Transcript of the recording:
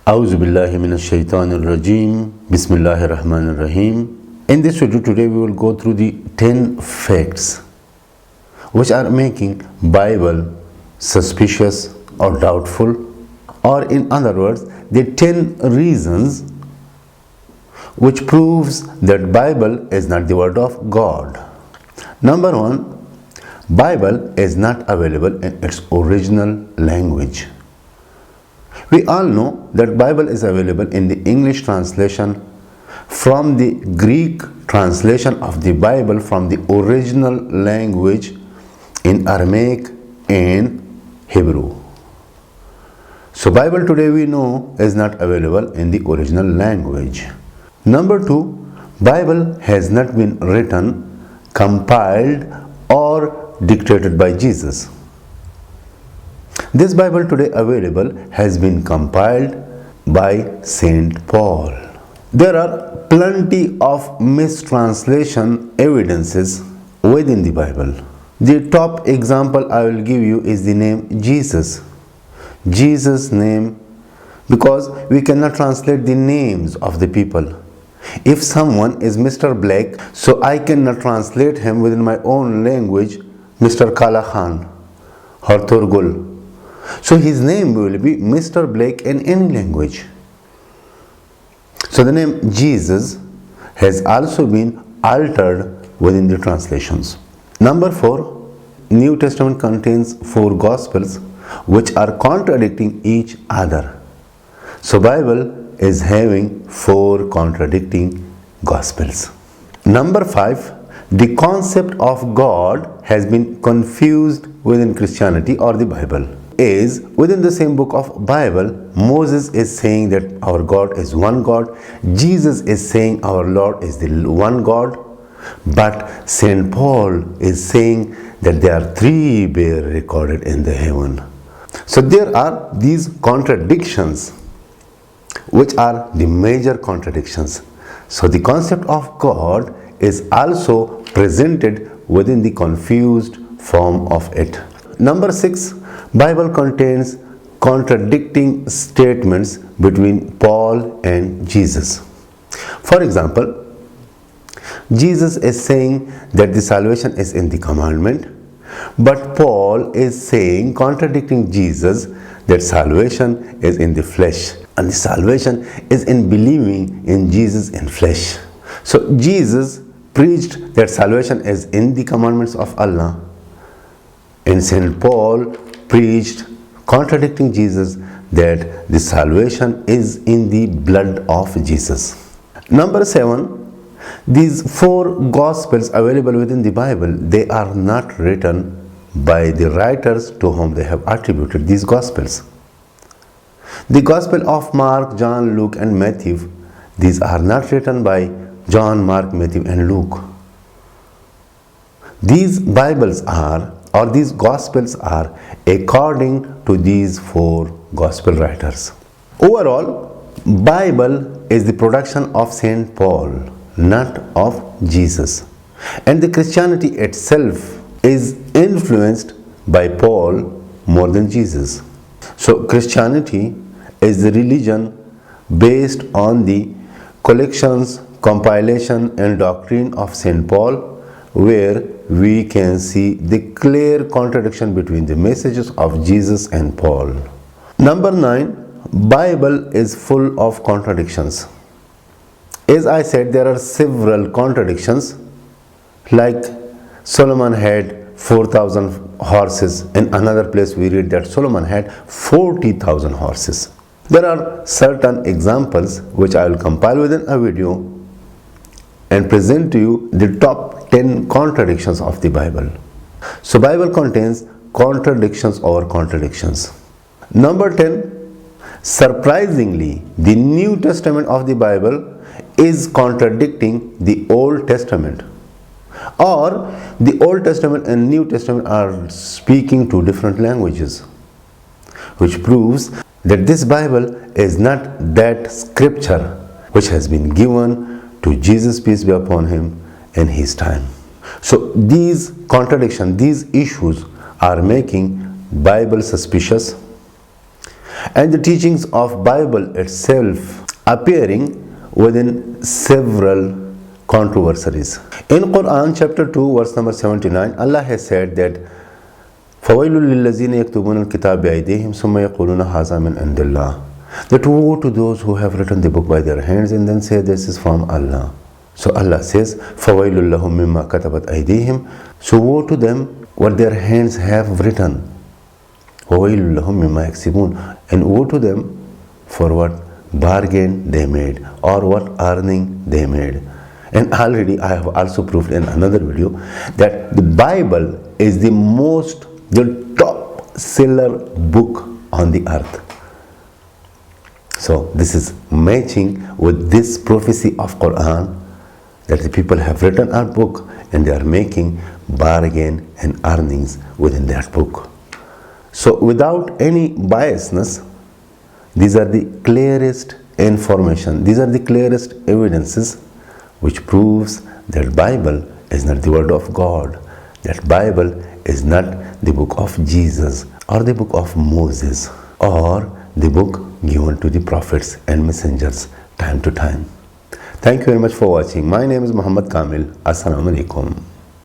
A'udhu billahi minash shaitanir rajim. Bismillahir rahmanir rahim. In this video today we will go through the 10 facts which are making Bible suspicious or doubtful, or in other words, the 10 reasons which proves that Bible is not the word of God. Number 1, Bible is not available in its original language. We all know that Bible is available in the English translation from the Greek translation of the Bible from the original language in Aramaic and Hebrew. So Bible today we know is not available in the original language. Number 2, Bible has not been written, compiled or dictated by Jesus. This Bible today available has been compiled by Saint Paul. There are plenty of mistranslation evidences within the Bible. The top example I will give you is the name Jesus. Jesus' name, because we cannot translate the names of the people. If someone is Mr. Black, so I cannot translate him within my own language, Mr. Kala Khan or Turgul. So his name will be Mr. Black in any language. So the name Jesus has also been altered within the translations. Number 4, New Testament contains 4 Gospels which are contradicting each other. So Bible is having 4 contradicting Gospels. Number 5, the concept of God has been confused within Christianity or the Bible. Is within the same book of Bible, Moses is saying that our God is one God, Jesus is saying our Lord is the one God, but Saint Paul is saying that there are 3 bear recorded in the heaven. So there are these contradictions which are the major contradictions. So the concept of God is also presented within the confused form of it. Number 6, Bible contains contradicting statements between Paul and Jesus. For example, Jesus is saying that the salvation is in the commandment, but Paul is saying, contradicting Jesus, that salvation is in the flesh and the salvation is in believing in Jesus in flesh. So Jesus preached that salvation is in the commandments of Allah, and Saint Paul preached, contradicting Jesus, that the salvation is in the blood of Jesus. Number 7, these 4 Gospels available within the Bible, they are not written by the writers to whom they have attributed these Gospels. The Gospel of Mark, John, Luke and Matthew, these are not written by John, Mark, Matthew and Luke. These Bibles are, or these Gospels are, according to these 4 Gospel writers. Overall, Bible is the production of Saint Paul, not of Jesus. And the Christianity itself is influenced by Paul more than Jesus. So Christianity is the religion based on the collections, compilation and doctrine of Saint Paul, where we can see the clear contradiction between the messages of Jesus and Paul. Number 9, Bible is full of contradictions. As I said, there are several contradictions, like Solomon had 4,000 horses. In another place we read that Solomon had 40,000 horses. There are certain examples which I will compile within a video and present to you the top 10 contradictions of the Bible. So Bible contains contradictions over contradictions. Number 10, surprisingly, the New Testament of the Bible is contradicting the Old Testament, or the Old Testament and New Testament are speaking 2 different languages, which proves that this Bible is not that scripture which has been given to Jesus, peace be upon him, in his time. So these contradictions, these issues are making Bible suspicious, and the teachings of Bible itself appearing within several controversies. In Quran chapter 2 verse number 79, Allah has said that فَوَيْلٌ لِلَّذِينَ يَكْتُبُونَ الْكِتَابَ بِأَيْدِيهِمْ ثُمَّ يَقُولُونَ هَذَا مِنْ عِنْدِ اللَّهِ. That woe to those who have written the book by their hands and then say this is from Allah. So Allah says, فَوَيْلٌ لَهُمْ مِمَّا كَتَبَتْ أَيْدِيهِمْ. So woe to them what their hands have written. وَوَيْلٌ لَهُمْ مِمَّا يَكْسِبُونَ. And woe to them for what bargain they made or what earning they made. And already I have also proved in another video that the Bible is the top seller book on the earth. So this is matching with this prophecy of Quran that the people have written a book and they are making bargain and earnings within that book. So without any biasness, these are the clearest information, these are the clearest evidences which proves that Bible is not the word of God, that Bible is not the book of Jesus or the book of Moses or the book given to the prophets and messengers time to time. Thank you very much for watching. My name is Muhammad Kamil. Assalamu alaikum.